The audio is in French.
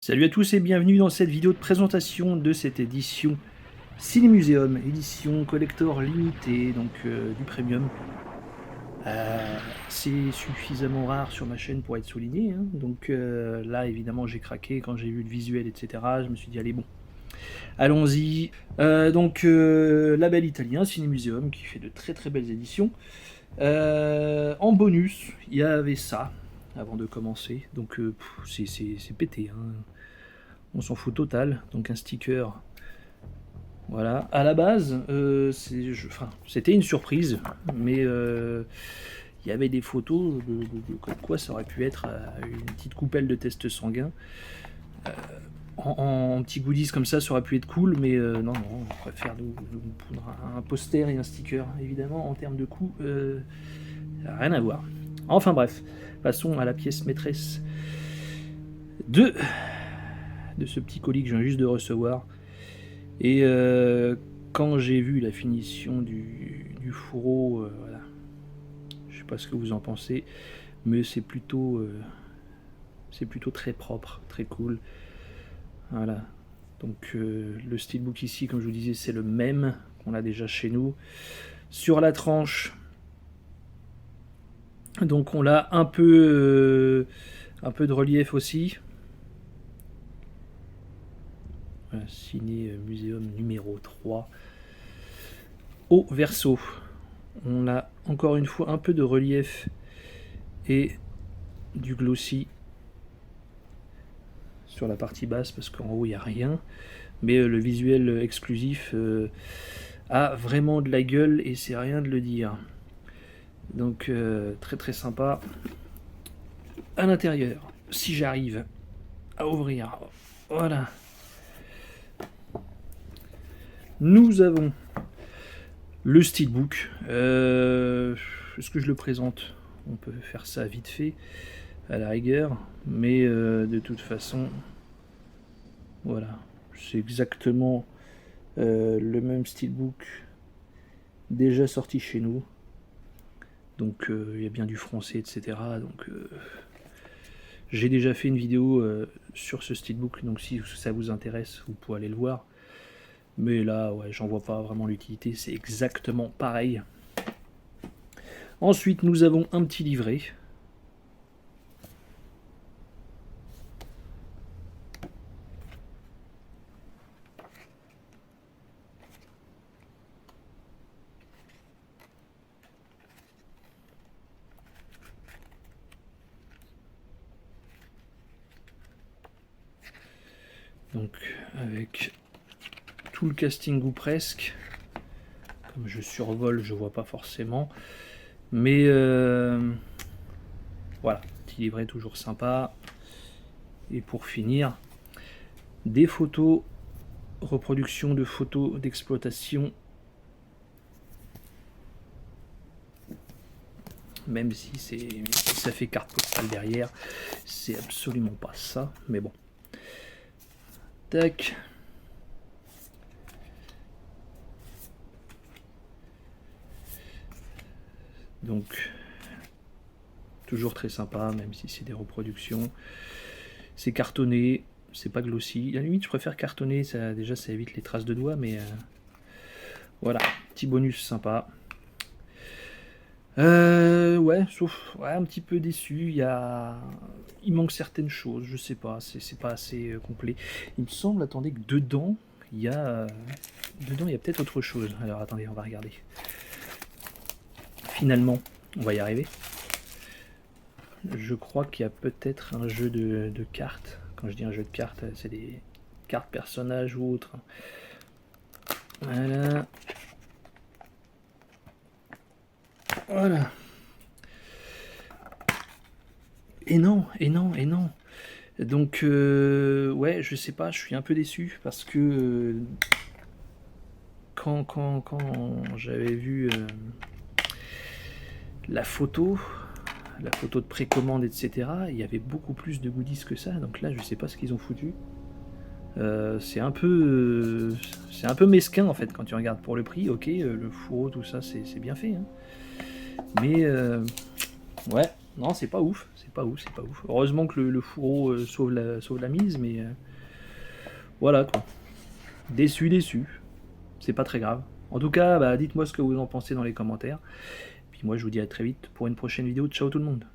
Salut à tous et bienvenue dans cette vidéo de présentation de cette édition Cinémuséum, édition collector limitée, donc du premium. C'est suffisamment rare sur ma chaîne pour être souligné, hein. Donc là évidemment j'ai craqué quand j'ai vu le visuel, etc. Je me suis dit allez bon, allons-y. Label italien, Cinémuséum, qui fait de très très belles éditions. En bonus, il y avait ça avant de commencer, donc c'est pété, hein. On s'en fout total, donc un sticker. Voilà, à la base, c'était une surprise, mais il y avait des photos de comme quoi ça aurait pu être une petite coupelle de test sanguin. En petits goodies comme ça aurait pu être cool, mais non, on préfère nous poudre un poster et un sticker. Évidemment, en termes de coût, rien à voir. Enfin bref, passons à la pièce maîtresse de ce petit colis que je viens juste de recevoir. Et quand j'ai vu la finition du fourreau, voilà, je sais pas ce que vous en pensez, mais c'est plutôt très propre, très cool. Voilà. Donc le steelbook ici, comme je vous disais, c'est le même qu'on a déjà chez nous. Sur la tranche, donc on a un peu de relief aussi. Voilà, Ciné Muséum numéro 3. Au verso, on a encore une fois un peu de relief et du glossy sur la partie basse parce qu'en haut il n'y a rien, mais le visuel exclusif a vraiment de la gueule et c'est rien de le dire. Donc très très sympa. À l'intérieur, si j'arrive à ouvrir, voilà, nous avons le steelbook. Est-ce que je le présente? On peut faire ça vite fait à la rigueur, mais de toute façon, voilà, c'est exactement le même steelbook déjà sorti chez nous. Donc il y a bien du français, etc. Donc j'ai déjà fait une vidéo sur ce steelbook, donc si ça vous intéresse, vous pouvez aller le voir. Mais là, ouais, j'en vois pas vraiment l'utilité, c'est exactement pareil. Ensuite, nous avons un petit livret. Donc avec tout le casting ou presque. Comme je survole, je vois pas forcément. Mais voilà, petit livret toujours sympa. Et pour finir, des photos, reproduction de photos d'exploitation. Même si ça fait carte postale derrière, c'est absolument pas ça, mais bon. Tac. Donc, toujours très sympa, même si c'est des reproductions. C'est cartonné, c'est pas glossy. À la limite, je préfère cartonner, ça, déjà ça évite les traces de doigts, mais voilà, petit bonus sympa. Ouais, sauf ouais, un petit peu déçu. Il manque certaines choses, je sais pas, c'est pas assez complet. Il me semble, attendez, que dedans, il y a peut-être autre chose. Alors attendez, on va regarder. Finalement, on va y arriver. Je crois qu'il y a peut-être un jeu de cartes. Quand je dis un jeu de cartes, c'est des cartes personnages ou autres. Voilà. Voilà. Et non, et non, et non. Donc, ouais, je sais pas, je suis un peu déçu parce que quand j'avais vu la photo de précommande, etc., il y avait beaucoup plus de goodies que ça. Donc là, je sais pas ce qu'ils ont foutu. C'est un peu mesquin en fait quand tu regardes pour le prix. Ok, le fourreau, tout ça, c'est bien fait, hein. Mais ouais, non, c'est pas ouf, c'est pas ouf, c'est pas ouf. Heureusement que le fourreau sauve la mise, mais voilà quoi. Déçu, déçu. C'est pas très grave. En tout cas, bah, dites-moi ce que vous en pensez dans les commentaires. Puis moi, je vous dis à très vite pour une prochaine vidéo. Ciao tout le monde.